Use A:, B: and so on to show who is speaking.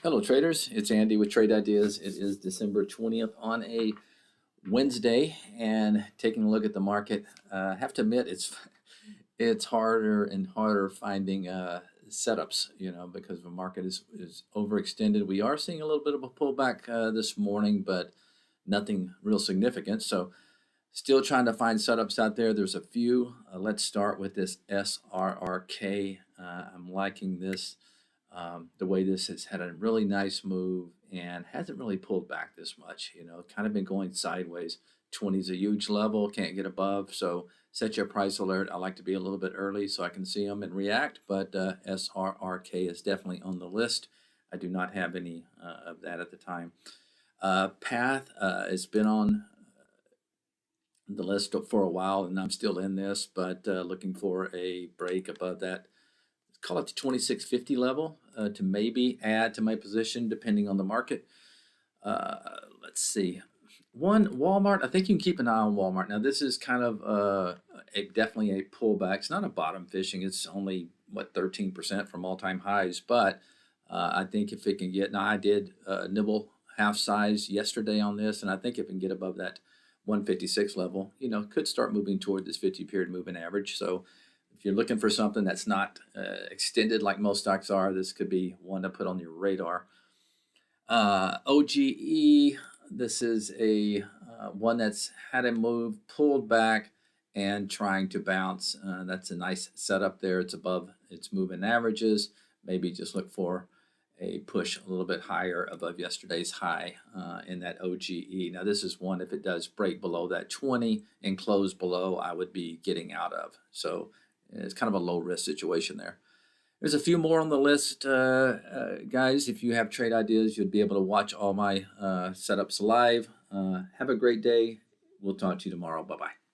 A: Hello, traders. It's Andy with Trade Ideas. It is December 20th on a Wednesday, and taking a look at the market. I have to admit, it's harder and harder finding setups, because the market is overextended. We are seeing a little bit of a pullback this morning, but nothing real significant. So, still trying to find setups out there. There's a few. Let's start with this SRRK. I'm liking this. The way this has had a really nice move and hasn't really pulled back this much, kind of been going sideways. 20 is a huge level, can't get above. So set your price alert. I like to be a little bit early so I can see them and react, but SRRK is definitely on the list. I do not have any of that at the time. Path has been on the list for a while, and I'm still in this, but looking for a break above that, call it the 2650 level to maybe add to my position depending on the market. Let's see. Walmart, I think you can keep an eye on Walmart. Now, this is kind of definitely a pullback. It's not a bottom fishing. It's only, 13% from all-time highs. But I think if it can get, now I did nibble half size yesterday on this, and I think if it can get above that 156 level, could start moving toward this 50-period moving average. So if you're looking for something that's not extended like most stocks are, this could be one to put on your radar. OGE, this is a one that's had a move, pulled back, and trying to bounce. That's a nice setup there. It's above its moving averages. Maybe just look for a push a little bit higher above yesterday's high in that OGE. Now, this is one, if it does break below that 20 and close below, I would be getting out of. So it's kind of a low risk situation there. There's a few more on the list, guys. If you have trade ideas, you'll be able to watch all my setups live. Have a great day. We'll talk to you tomorrow. Bye-bye.